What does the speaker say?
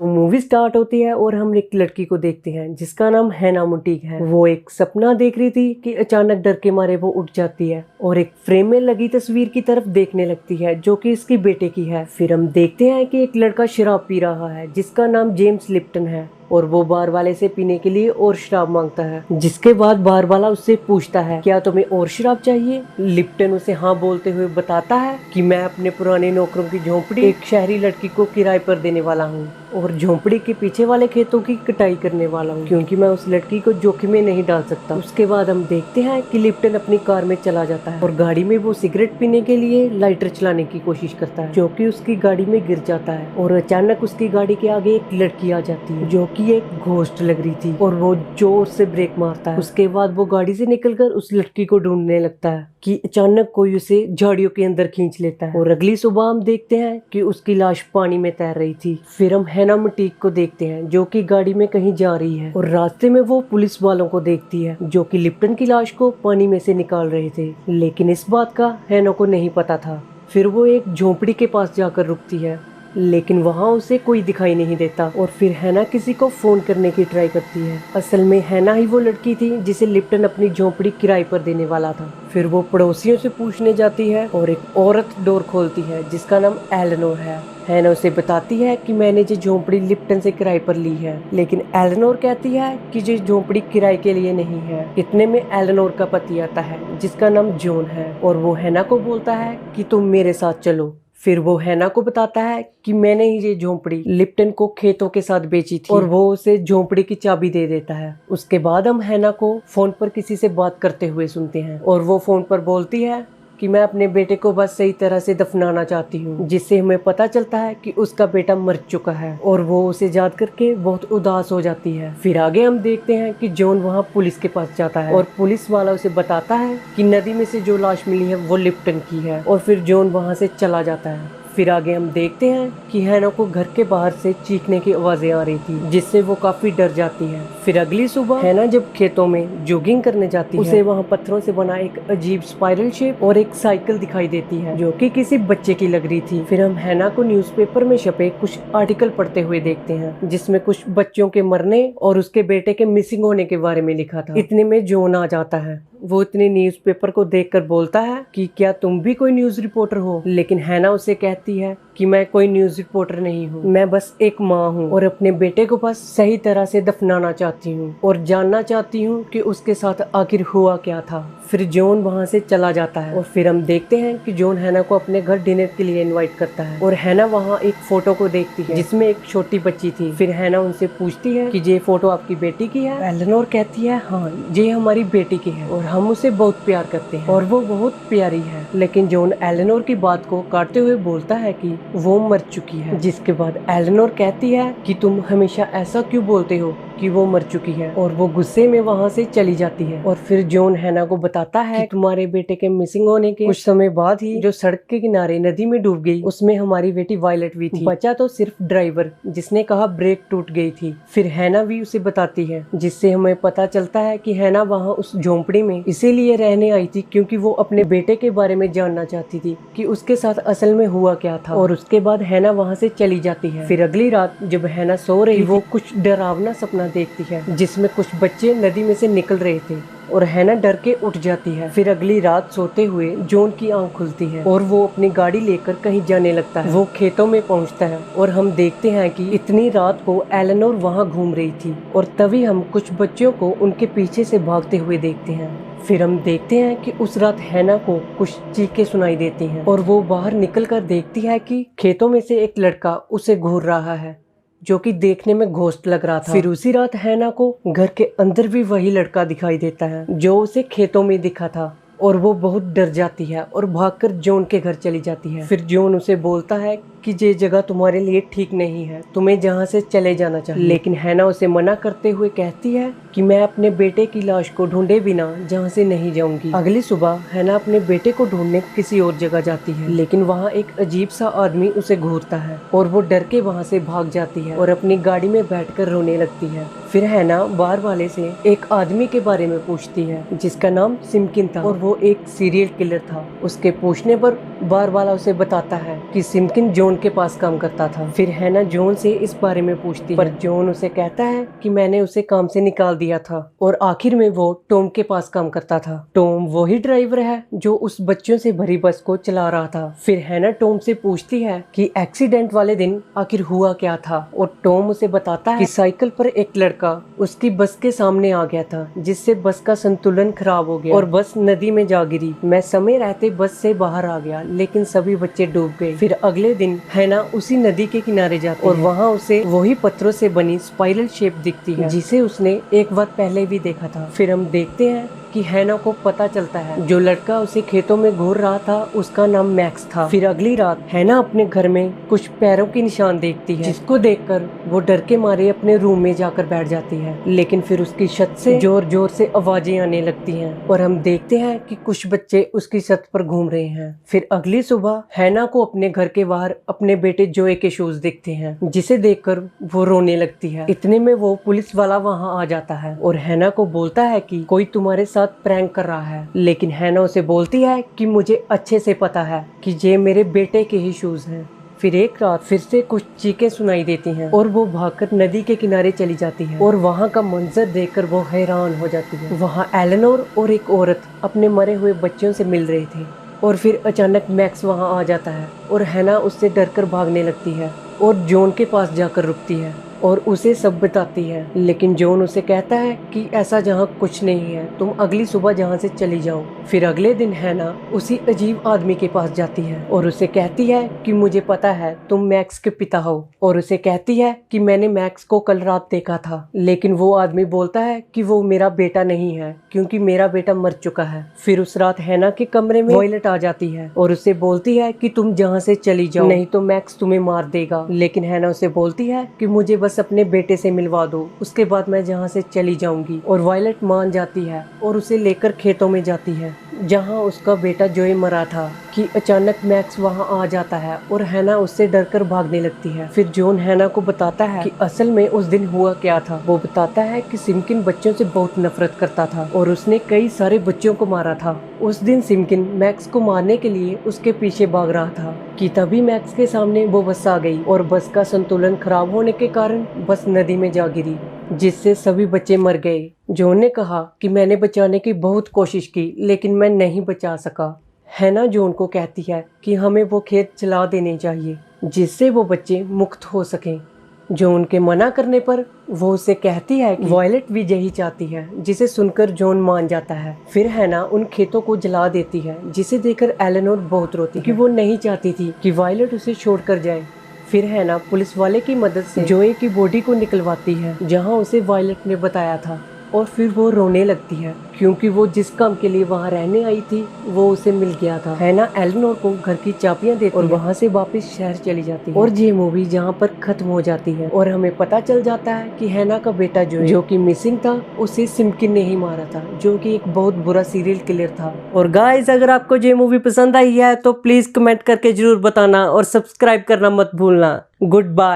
Movie start होती है और हम एक लड़की को देखते हैं जिसका नाम हैना मुटीक है। वो एक सपना देख रही थी कि अचानक डर के मारे वो उठ जाती है और एक फ्रेम में लगी तस्वीर की तरफ देखने लगती है जो कि इसकी बेटे की है। फिर हम देखते हैं कि एक लड़का शराब पी रहा है जिसका नाम जेम्स लिप्टन है और वो बार वाले से पीने के लिए और शराब मांगता है, जिसके बाद बार वाला उससे पूछता है क्या तुम्हें और शराब चाहिए। लिप्टन उसे हाँ बोलते हुए बताता है कि मैं अपने पुराने नौकरों की झोंपड़ी एक शहरी लड़की को किराए पर देने वाला हूँ और झोंपड़ी के पीछे वाले खेतों की कटाई करने वाला हूँ क्योंकि मैं उस लड़की को जोखिम में नहीं डाल सकता। उसके बाद हम देखते हैं कि लिप्टन अपनी कार में चला जाता है और गाड़ी में वो सिगरेट पीने के लिए लाइटर चलाने की कोशिश करता है जो कि उसकी गाड़ी में गिर जाता है और अचानक उसकी गाड़ी के आगे एक लड़की आ जाती है जो कि एक घोस्ट लग रही थी और वो जोर से ब्रेक मारता है। उसके बाद वो गाड़ी से निकलकर उस लड़की को ढूंढने लगता है कि अचानक कोई उसे झाड़ियों के अंदर खींच लेता है और अगली सुबह हम देखते हैं कि उसकी लाश पानी में तैर रही थी। फिर हम हैना मुटीक को देखते हैं जो कि गाड़ी में कहीं जा रही है और रास्ते में वो पुलिस वालों को देखती है जो कि लिप्टन की लाश को पानी में से निकाल रहे थे, लेकिन इस बात का हैना को नहीं पता था। फिर वो एक झोंपड़ी के पास जाकर रुकती है लेकिन वहाँ उसे कोई दिखाई नहीं देता और फिर हैना किसी को फोन करने की ट्राई करती है। असल में हैना ही वो लड़की थी जिसे लिप्टन अपनी झोंपड़ी किराए पर देने वाला था। फिर वो पड़ोसियों से पूछने जाती है और एक औरत डोर खोलती है जिसका नाम एलेनोर है। हैना उसे बताती है कि मैंने ये झोंपड़ी लिप्टन से किराए पर ली है, लेकिन एलेनोर कहती है कि ये झोंपड़ी किराए के लिए नहीं है। इतने में एलेनोर का पति आता है जिसका नाम जॉन है और वो हैना को बोलता है कि तुम मेरे साथ चलो। फिर वो हैना को बताता है कि मैंने ही ये झोंपड़ी लिप्टन को खेतों के साथ बेची थी और वो उसे झोंपड़ी की चाबी दे देता है। उसके बाद हम हैना को फोन पर किसी से बात करते हुए सुनते हैं और वो फोन पर बोलती है कि मैं अपने बेटे को बस सही तरह से दफनाना चाहती हूँ, जिससे हमें पता चलता है कि उसका बेटा मर चुका है और वो उसे याद करके बहुत उदास हो जाती है। फिर आगे हम देखते हैं कि जॉन वहाँ पुलिस के पास जाता है और पुलिस वाला उसे बताता है कि नदी में से जो लाश मिली है वो लिप्टन की है और फिर जॉन वहाँ से चला जाता है। फिर आगे हम देखते हैं कि हैना को घर के बाहर से चीखने की आवाजें आ रही थी जिससे वो काफी डर जाती है। फिर अगली सुबह हैना जब खेतों में जॉगिंग करने जाती है उसे वहाँ पत्थरों से बना एक अजीब स्पाइरल शेप और एक साइकिल दिखाई देती है जो कि किसी बच्चे की लग रही थी। फिर हम हैना को न्यूज़पेपर में छपे कुछ आर्टिकल पढ़ते हुए देखते हैं जिसमें कुछ बच्चों के मरने और उसके बेटे के मिसिंग होने के बारे में लिखा था। इतने में जॉन आ जाता है। वो इतने न्यूज़पेपर को देखकर बोलता है कि क्या तुम भी कोई न्यूज़ रिपोर्टर हो, लेकिन हैना उसे कहती है कि मैं कोई न्यूज़ रिपोर्टर नहीं हूँ, मैं बस एक माँ हूँ और अपने बेटे को बस सही तरह से दफनाना चाहती हूँ और जानना चाहती हूँ कि उसके साथ आखिर हुआ क्या था। फिर जॉन वहाँ से चला जाता है और फिर हम देखते हैं कि जॉन हैना को अपने घर डिनर के लिए इनवाइट करता है और हैना वहाँ एक फोटो को देखती है जिसमें एक छोटी बच्ची थी। फिर हैना उनसे पूछती है कि ये फोटो आपकी बेटी की है। एलेनोर कहती है हाँ, ये हमारी बेटी की है और हम उसे बहुत प्यार करते हैं और वो बहुत प्यारी है। लेकिन जॉन एलेनोर की बात को काटते हुए बोलता है कि वो मर चुकी है, जिसके बाद एलेनोर कहती है कि तुम हमेशा ऐसा क्यों बोलते हो कि वो मर चुकी है, और वो गुस्से में वहाँ से चली जाती है। और फिर जॉन हैना को बताता है कि तुम्हारे बेटे के मिसिंग होने के कुछ समय बाद ही जो सड़क के किनारे नदी में डूब गई उसमें हमारी बेटी वायलेट भी थी, बचा तो सिर्फ ड्राइवर जिसने कहा ब्रेक टूट गई थी। फिर हैना भी उसे बताती है जिससे हमें पता चलता है कि हैना वहाँ उस झोंपड़ी में इसीलिए रहने आई थी क्योंकि वो अपने बेटे के बारे में जानना चाहती थी कि उसके साथ असल में हुआ क्या था। और उसके बाद हैना वहाँ से चली जाती है। फिर अगली रात जब हैना सो रही वो कुछ डरावना सपना देखती है जिसमें कुछ बच्चे नदी में से निकल रहे थे और हैना डर के उठ जाती है। फिर अगली रात सोते हुए जॉन की आंख खुलती है और वो अपनी गाड़ी लेकर कहीं जाने लगता है। वो खेतों में पहुंचता है और हम देखते हैं कि इतनी रात को एलेनोर वहां घूम रही थी और तभी हम कुछ बच्चों को उनके पीछे से भागते हुए देखते हैं। फिर हम देखते हैं कि उस रात हैना को कुछ चीखें सुनाई देती हैं और वो बाहर निकलकर देखती है कि खेतों में से एक लड़का उसे घूर रहा है जो कि देखने में घोस्ट लग रहा था। फिर उसी रात हैना को घर के अंदर भी वही लड़का दिखाई देता है जो उसे खेतों में दिखा था और वो बहुत डर जाती है और भागकर जॉन के घर चली जाती है। फिर जॉन उसे बोलता है कि ये जगह तुम्हारे लिए ठीक नहीं है, तुम्हें जहाँ से चले जाना चाहिए। लेकिन हैना उसे मना करते हुए कहती है कि मैं अपने बेटे की लाश को ढूंढे बिना जहाँ से नहीं जाऊंगी। अगली सुबह हैना अपने बेटे को ढूंढने किसी और जगह जाती है लेकिन वहाँ एक अजीब सा आदमी उसे घूरता है और वो डर के वहाँ से भाग जाती है और अपनी गाड़ी में बैठकर रोने लगती है। फिर हैना बार वाले से एक आदमी के बारे में पूछती है जिसका नाम सिमकिन था और वो एक सीरियल किलर था। उसके पूछने पर बार वाला उसे बताता है कि सिमकिन जॉन के पास काम करता था। फिर हैना जॉन से इस बारे में पूछती है पर जॉन उसे कहता है कि मैंने उसे काम से निकाल दिया था। और आखिर में वो टॉम के पास काम करता था। टॉम वही ड्राइवर है जो उस बच्चों से भरी बस को चला रहा था। फिर हैना टॉम से पूछती है कि एक्सीडेंट वाले दिन आखिर हुआ क्या था और टॉम उसे बताता है कि साइकिल पर एक लड़का उसकी बस के सामने आ गया था जिससे बस का संतुलन खराब हो गया और बस नदी में जा गिरी। मैं समय रहते बस से बाहर आ गया लेकिन सभी बच्चे डूब गए। फिर अगले दिन हैना उसी नदी के किनारे जाती और वहाँ उसे वही पत्थरों से बनी स्पाइरल शेप दिखती है जिसे उसने एक बार पहले भी देखा था। फिर हम देखते हैं कि हैना को पता चलता है जो लड़का उसे खेतों में घूर रहा था उसका नाम मैक्स था। फिर अगली रात हैना अपने घर में कुछ पैरों के निशान देखती है जिसको देखकर वो डर के मारे अपने रूम में जाकर बैठ जाती है। लेकिन फिर उसकी छत से जोर जोर से आवाजें आने लगती हैं और हम देखते हैं कि कुछ बच्चे उसकी छत पर घूम रहे हैं। फिर अगली सुबह हैना को अपने घर के बाहर अपने बेटे जोए के शूज दिखते हैं जिसे देखकर वो रोने लगती है। इतने में वो पुलिस वाला वहाँ आ जाता है और हैना को बोलता है कि कोई तुम्हारे साथ प्रैंक कर रहा है। लेकिन हैना उसे बोलती है कि मुझे अच्छे से पता है कि ये मेरे बेटे के ही शूज हैं। फिर एक रात फिर से कुछ चीखें सुनाई देती हैं और वो भागकर नदी के किनारे चली जाती है और वहाँ का मंजर देखकर वो हैरान हो जाती है। वहाँ एलेनोर और एक औरत अपने मरे हुए बच्चों से मिल रहे थे और फिर अचानक मैक्स वहाँ आ जाता है और हैना उससे डरकर भागने लगती है और जॉन के पास जाकर रुकती है और उसे सब बताती है। लेकिन जॉन उसे कहता है कि ऐसा जहाँ कुछ नहीं है, तुम अगली सुबह जहाँ से चली जाओ। फिर अगले दिन हैना उसी अजीब आदमी के पास जाती है और उसे कहती है कि मुझे पता है तुम मैक्स के पिता हो और उसे कहती है कि मैंने मैक्स को कल रात देखा था। लेकिन वो आदमी बोलता है कि वो मेरा बेटा नहीं है क्योंकि मेरा बेटा मर चुका है। फिर उस रात हैना के कमरे में वॉयलेट आ जाती है और उसे बोलती है कि तुम जहाँ से चली जाओ नहीं तो मैक्स तुम्हें मार देगा। लेकिन हैना उसे बोलती है कि मुझे बस अपने बेटे से मिलवा दो, उसके बाद मैं जहाँ से चली जाऊंगी। और वायलेट मान जाती है और उसे लेकर खेतों में जाती है जहाँ उसका बेटा जोए मरा था। कि अचानक मैक्स वहाँ आ जाता है और हैना उससे डरकर भागने लगती है। फिर जॉन हैना को बताता है कि असल में उस दिन हुआ क्या था। वो बताता है कि सिमकिन बच्चों से बहुत नफरत करता था और उसने कई सारे बच्चों को मारा था। उस दिन सिमकिन मैक्स को मारने के लिए उसके पीछे भाग रहा था कि तभी मैक्स के सामने वो बस आ गई और बस का संतुलन खराब होने के कारण बस नदी में जा गिरी जिससे सभी बच्चे मर गए। जॉन ने कहा कि मैंने बचाने की बहुत कोशिश की लेकिन मैं नहीं बचा सका। हैना जॉन को कहती है कि हमें वो खेत जला देने चाहिए जिससे वो बच्चे मुक्त हो सकें। जॉन के मना करने पर वो उसे कहती है कि वायलेट भी यही चाहती है, जिसे सुनकर जॉन मान जाता है। फिर हैना उन खेतों को जला देती है जिसे देखकर एलेनोर बहुत रोती है कि वो नहीं चाहती थी कि वायलेट उसे छोड़कर जाए। फिर हैना पुलिस वाले की मदद से जोए की बॉडी को निकलवाती है जहाँ उसे वायलेट ने बताया था और फिर वो रोने लगती है क्योंकि वो जिस काम के लिए वहाँ रहने आई थी वो उसे मिल गया था। हैना एलेनोर को घर की चाबियां देती और वहाँ से वापस शहर चली जाती है। और ये मूवी जहाँ पर खत्म हो जाती है और हमें पता चल जाता है कि हैना का बेटा जो कि मिसिंग था उसे सिमकिन ने ही मारा था, जो कि एक बहुत बुरा सीरियल किलर था। और गाइस, अगर आपको ये मूवी पसंद आई है तो प्लीज कमेंट करके जरूर बताना और सब्सक्राइब करना मत भूलना। Good bye.